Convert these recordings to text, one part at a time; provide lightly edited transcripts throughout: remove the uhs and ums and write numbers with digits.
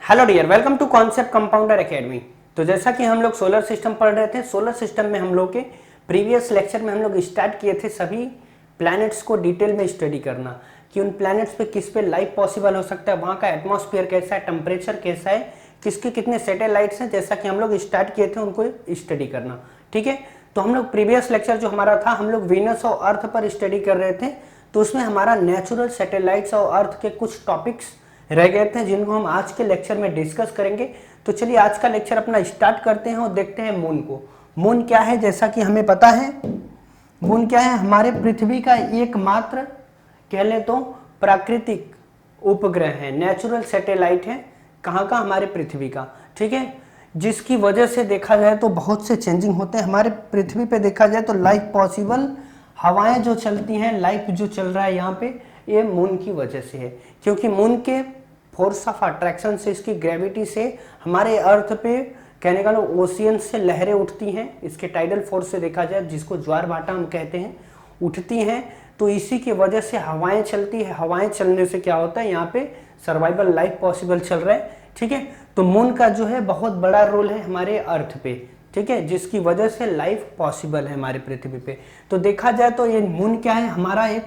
Hello dear, welcome to concept compounder academy. तो जैसा कि हम लोग सोलर सिस्टम पढ़ रहे थे, सोलर सिस्टम में हम लोग के प्रीवियस लेक्चर में हम लोग स्टार्ट किए थे सभी प्लैनेट्स को डिटेल में स्टडी करना कि उन प्लैनेट्स पे किस पे लाइफ पॉसिबल हो सकता है, वहाँ का एटमॉस्फेयर कैसा है, टेम्परेचर कैसा है, किसके कितने सैटेलाइट्स हैं, जैसा कि हम लोग स्टार्ट किए थे उनको स्टडी करना। ठीक है, तो हम लोग प्रीवियस लेक्चर जो हमारा था, हम लोग वीनस और अर्थ पर स्टडी कर रहे थे। तो उसमें हमारा नेचुरल सैटेलाइट्स और अर्थ के कुछ टॉपिक्स रह गए थे जिनको हम आज के लेक्चर में डिस्कस करेंगे। तो चलिए आज का लेक्चर अपना स्टार्ट करते हैं और देखते हैं मून को। मून क्या है, जैसा कि हमें पता है मून क्या है, हमारे पृथ्वी का एकमात्र कह ले तो प्राकृतिक उपग्रह है, नेचुरल सैटेलाइट है। कहाँ का, हमारे पृथ्वी का। ठीक है, जिसकी वजह से देखा जाए तो बहुत से चेंजिंग होते हैं हमारे पृथ्वी पे। देखा जाए तो लाइफ पॉसिबल, हवाएं जो चलती हैं, लाइफ जो चल रहा है यहाँ पे, ये मून की वजह से है। क्योंकि मून के फोर्स ऑफ अट्रैक्शन से, इसकी ग्रेविटी से हमारे अर्थ पे कहने का ना ओशियन से लहरें उठती हैं। इसके टाइडल फोर्स से देखा जाए, जिसको ज्वार भाटा हम कहते हैं, उठती हैं। तो इसी की वजह से हवाएं चलती है। हवाएं चलने से क्या होता है, यहाँ पे सर्वाइवल लाइफ पॉसिबल चल रहा है। ठीक है, तो मून का जो है बहुत बड़ा रोल है हमारे अर्थ पे। ठीक है, जिसकी वजह से लाइफ पॉसिबल है हमारे पृथ्वी पे। तो देखा जाए तो ये मून क्या है, हमारा एक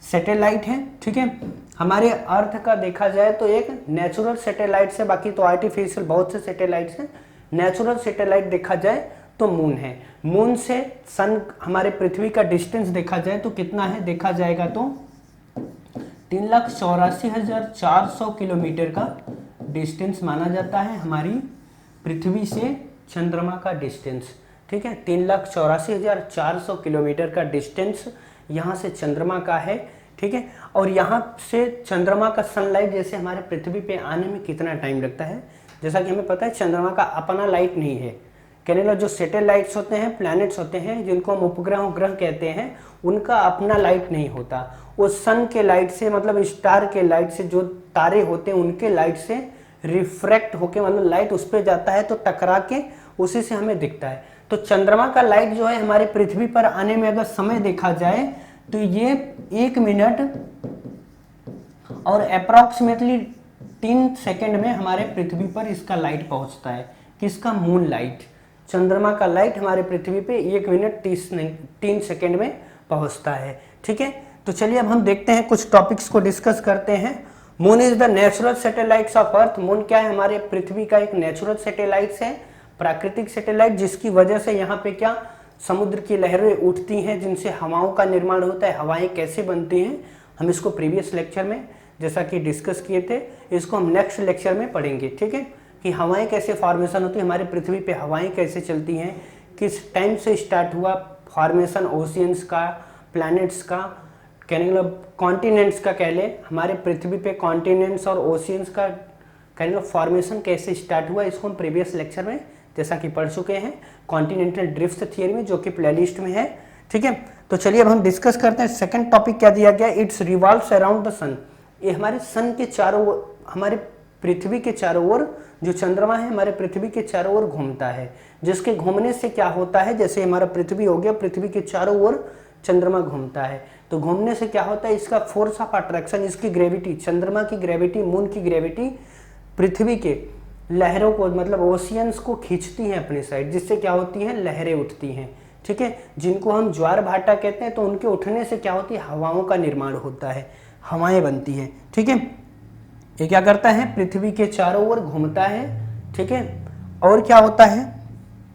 सैटेलाइट है। ठीक है, हमारे अर्थ का देखा जाए तो एक नेचुरल सैटेलाइट है, बाकी तो आर्टिफिशियल बहुत से सैटेलाइट्स हैं। नेचुरल सैटेलाइट देखा जाए तो मून है। मून से सन, हमारे पृथ्वी का डिस्टेंस देखा जाए तो कितना है, देखा जाएगा तो 3,84,400 किलोमीटर का डिस्टेंस माना जाता है हमारी पृथ्वी से चंद्रमा का डिस्टेंस। ठीक है, 3,84,400 किलोमीटर का डिस्टेंस यहाँ से चंद्रमा का है। ठीक है, और यहाँ से चंद्रमा का सनलाइट जैसे हमारे पृथ्वी पे आने में कितना टाइम लगता है, जैसा कि हमें पता है चंद्रमा का अपना लाइट नहीं है। कहने लगा जो सैटेलाइट्स होते हैं, प्लैनेट्स होते हैं, जिनको हम उपग्रह ग्रह कहते हैं, उनका अपना लाइट नहीं होता। वो सन के लाइट से, मतलब स्टार के लाइट से, जो तारे होते हैं उनके लाइट से रिफ्रैक्ट होके, मतलब लाइट उस पर जाता है तो टकरा के उसी से हमें दिखता है। तो चंद्रमा का लाइट जो है हमारे पृथ्वी पर आने में अगर समय देखा जाए तो ये 1 मिनट और अप्रॉक्सीमेटली 3 सेकेंड में हमारे पृथ्वी पर इसका लाइट पहुंचता है। किसका, मून लाइट। चंद्रमा का लाइट हमारे पृथ्वी पे 1 मिनट 3 सेकेंड में पहुंचता है। ठीक है, तो चलिए अब हम देखते हैं, कुछ टॉपिक्स को डिस्कस करते हैं। Moon is the natural satellites of earth. Moon क्या है, हमारे पृथ्वी का एक नेचुरल सैटेलाइट्स है, प्राकृतिक सैटेलाइट, जिसकी वजह से यहाँ पे क्या समुद्र की लहरें उठती हैं, जिनसे हवाओं का निर्माण होता है। हवाएं कैसे बनती हैं, हम इसको प्रीवियस लेक्चर में जैसा कि डिस्कस किए थे, इसको हम नेक्स्ट लेक्चर में पढ़ेंगे। ठीक है, कि हवाएं कैसे फॉर्मेशन होती है, हमारे पृथ्वी पे हवाएं कैसे चलती हैं, किस टाइम से स्टार्ट हुआ फॉर्मेशन ओशियंस का, प्लैनेट्स का, कहने मतलब कॉन्टिनेंट्स का कह ले, हमारे पृथ्वी पे कॉन्टिनेंट्स और ओशियंस का कहने फॉर्मेशन कैसे स्टार्ट हुआ, इसको हम प्रीवियस लेक्चर में जैसा कि पढ़ चुके हैं कॉन्टिनेंटल ड्रिफ्ट थियरी में, जो कि प्लेलिस्ट में है। ठीक है, तो चलिए अब हम डिस्कस करते हैं। सेकंड टॉपिक क्या दिया गया, इट्स रिवॉल्व्स अराउंड द सन। ये हमारे सन के चारों ओर, हमारे पृथ्वी के चारों ओर, जो चंद्रमा है हमारे पृथ्वी के चारों ओर घूमता है। जिसके घूमने से क्या होता है, जैसे हमारा पृथ्वी हो गया, पृथ्वी के चारों ओर चंद्रमा घूमता है। तो घूमने से क्या होता है, इसका फोर्स ऑफ अट्रैक्शन, इसकी ग्रेविटी, चंद्रमा की ग्रेविटी, मून की ग्रेविटी पृथ्वी के लहरों को, मतलब ओशियंस को खींचती हैं अपनी साइड, जिससे क्या होती हैं, लहरें उठती हैं। ठीक है, जिनको हम ज्वार भाटा कहते हैं। तो उनके उठने से क्या होती है, हवाओं का निर्माण होता है, हवाएं बनती हैं। ठीक है, ये क्या करता है, पृथ्वी के चारों ओर घूमता है। ठीक है, और क्या होता है,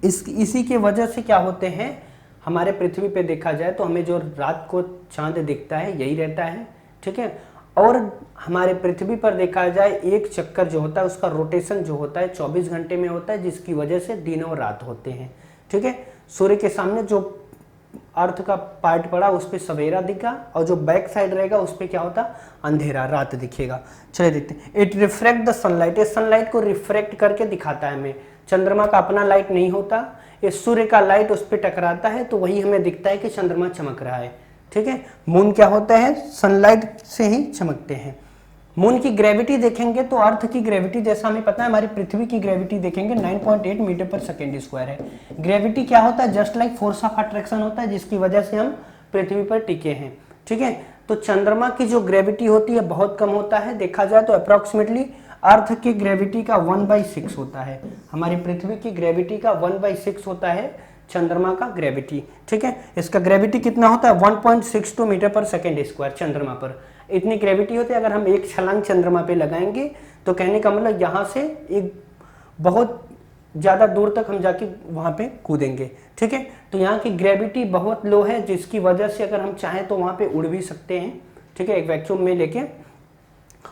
इसी के वजह से क्या होते हैं, हमारे पृथ्वी पे देखा जाए तो हमें जो रात को चांद दिखता है यही रहता है। ठीक है, और हमारे पृथ्वी पर देखा जाए एक चक्कर जो होता है, उसका रोटेशन जो होता है 24 घंटे में होता है, जिसकी वजह से दिन और रात होते हैं। ठीक है, सूर्य के सामने जो अर्थ का पार्ट पड़ा उस पर सवेरा दिखा, और जो बैक साइड रहेगा उस पर क्या होता, अंधेरा, रात दिखेगा। चलिए देखते हैं। इट रिफ्रेक्ट द सनलाइट, इस सनलाइट को रिफ्रेक्ट करके दिखाता है हमें। चंद्रमा का अपना लाइट नहीं होता, ये सूर्य का लाइट उस पर टकराता है, तो वही हमें दिखता है कि चंद्रमा चमक रहा है। ठीक है, मून क्या होता है, सनलाइट से ही चमकते हैं। मून की ग्रेविटी देखेंगे तो अर्थ की ग्रेविटी, जैसा हमें पता है हमारी पृथ्वी की ग्रेविटी देखेंगे 9.8 मीटर पर सेकेंड स्क्वायर है। ग्रेविटी क्या होता है, just like force of attraction होता है, जिसकी वजह से हम पृथ्वी पर टिके हैं। ठीक है, तो चंद्रमा की जो ग्रेविटी होती है बहुत कम होता है, देखा जाए तो अप्रॉक्सीमेटली अर्थ की ग्रेविटी का 1/6 होता है, हमारी पृथ्वी की ग्रेविटी का 1/6 होता है चंद्रमा का ग्रेविटी। ठीक है, इसका ग्रेविटी कितना होता है 1.62 मीटर पर सेकेंड स्क्वायर चंद्रमा पर, इतनी ग्रेविटी होती है। अगर हम एक छलांग चंद्रमा पे लगाएंगे तो कहने का मतलब यहाँ से एक बहुत ज़्यादा दूर तक हम जाके वहाँ पे कूदेंगे। ठीक है, तो यहाँ की ग्रेविटी बहुत लो है, जिसकी वजह से अगर हम चाहें तो वहाँ पे उड़ भी सकते हैं। ठीक है, एक वैक्यूम में लेके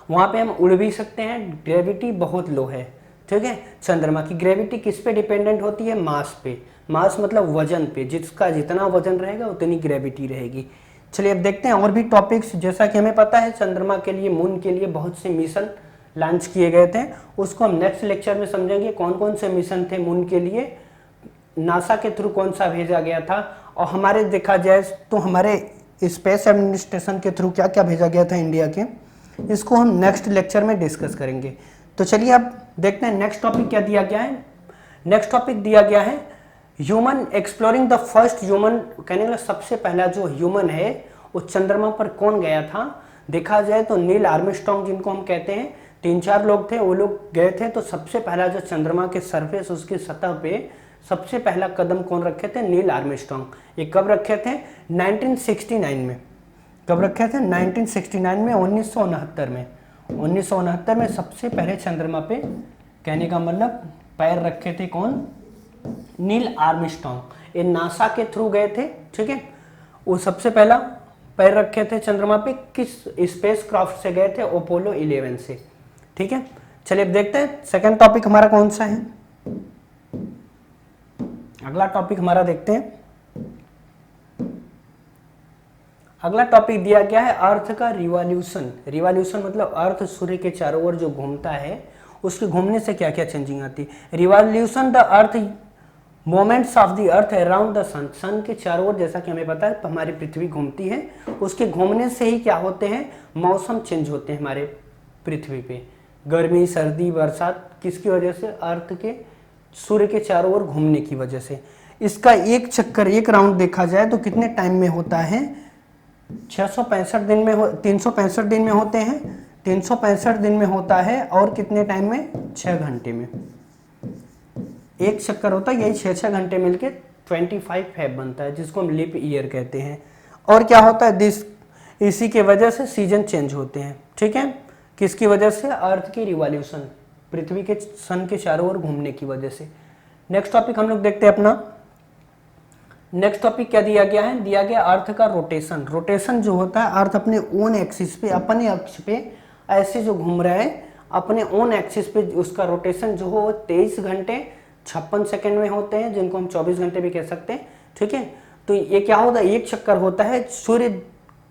वहाँ पे हम उड़ भी सकते हैं, ग्रेविटी बहुत लो है। ठीक है, चंद्रमा की ग्रेविटी किस पे डिपेंडेंट होती है, मास पे। मास मतलब वजन पे, जिसका जितना वजन रहेगा उतनी ग्रेविटी रहेगी। चलिए अब देखते हैं और भी टॉपिक्स। जैसा कि हमें पता है चंद्रमा के लिए, मून के लिए बहुत से मिशन लॉन्च किए गए थे, उसको हम नेक्स्ट लेक्चर में समझेंगे कौन कौन से मिशन थे मून के लिए, नासा के थ्रू कौन सा भेजा गया था, और हमारे देखा जाए तो हमारे स्पेस एडमिनिस्ट्रेशन के थ्रू क्या क्या भेजा गया था इंडिया के, इसको हम नेक्स्ट लेक्चर में डिस्कस करेंगे। तो चलिए अब देखते हैं नेक्स्ट टॉपिक क्या दिया गया है। नेक्स्ट टॉपिक दिया गया है human exploring the first human, कहने का सबसे पहला जो ह्यूमन है वो चंद्रमा पर कौन गया था। देखा जाए तो नील आर्मस्ट्रांग जिनको हम कहते हैं, 3-4 लोग थे, वो लोग गए थे। तो सबसे पहला जो चंद्रमा के सरफेस, उसकी सतह पे सबसे पहला कदम कौन रखे थे, नील आर्मस्ट्रांग। ये कब रखे थे 1969 में। कब रखे थे 1969 में, 1969 में। 1969 में सबसे पहले चंद्रमा पे, कहने का मतलब पैर रखे थे कौन, नील आर्मस्ट्रांग। ये नासा के थ्रू गए थे। ठीक है, वो सबसे पहला पैर रखे थे चंद्रमा पे, किस स्पेस क्राफ्ट से गए थे, अपोलो 11 से। ठीक है, चलिए अब देखते हैं सेकंड टॉपिक हमारा कौन सा है। अगला टॉपिक हमारा देखते हैं। अगला टॉपिक दिया गया है अर्थ का रिवॉल्यूशन। रिवॉल्यूशन मतलब अर्थ सूर्य के चारों ओर जो घूमता है, उसके घूमने से क्या क्या चेंजिंग आती है। Revolution the earth movements of the earth around the sun. Sun के चारों ओर जैसा कि हमें पता है हमारी पृथ्वी घूमती है, उसके घूमने से ही क्या होते हैं, मौसम चेंज होते हैं हमारे पृथ्वी पे। गर्मी, सर्दी, बरसात किसकी वजह से, अर्थ के सूर्य के चारों ओर घूमने की वजह से। इसका एक चक्कर, एक राउंड देखा जाए तो कितने टाइम में होता है, 665 दिन में 365 दिन में होते हैं, 365 दिन में होता है। और कितने टाइम में, 6 घंटे में एक चक्कर होता है। यही 6 घंटे मिलके 25 फैब बनता है, जिसको हम लीप ईयर कहते हैं। और क्या होता है इसी के वजह से सीजन चेंज होते हैं। ठीक है, किसकी वजह से, अर्थ की रिवॉल्यूशन, पृथ्वी के सन के चारों ओर घूमने की वजह से। नेक्स्ट टॉपिक हम लोग देखते हैं अपना। नेक्स्ट टॉपिक क्या दिया गया है, दिया गया अर्थ का रोटेशन। रोटेशन जो होता है, अर्थ अपने ओन एक्सिस पे, अपने अक्ष पे ऐसे जो घूम रहा है, अपने ओन एक्सिस पे उसका रोटेशन जो हो 23 घंटे 56 सेकंड में होते हैं, जिनको हम 24 घंटे भी कह सकते हैं। ठीक है, तो ये क्या होता है, एक चक्कर होता है सूर्य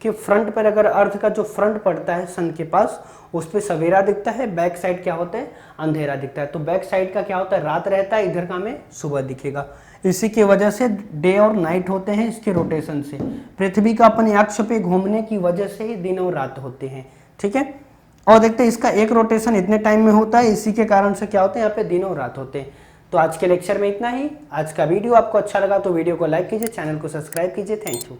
के फ्रंट पर। अगर अर्थ का जो फ्रंट पड़ता है सन के पास, उस पर सवेरा दिखता है, बैक साइड क्या होता है, अंधेरा दिखता है। तो बैक साइड का क्या होता है, रात रहता है, इधर का हमें सुबह दिखेगा। इसी की वजह से डे और नाइट होते हैं इसके रोटेशन से। पृथ्वी का अपने अक्ष पे घूमने की वजह से ही दिन और रात होते हैं। ठीक है, और देखते हैं इसका एक रोटेशन इतने टाइम में होता है, इसी के कारण से क्या होता है, यहाँ पे दिन और रात होते हैं। तो आज के लेक्चर में इतना ही। आज का वीडियो आपको अच्छा लगा तो वीडियो को लाइक कीजिए, चैनल को सब्सक्राइब कीजिए। Thank you.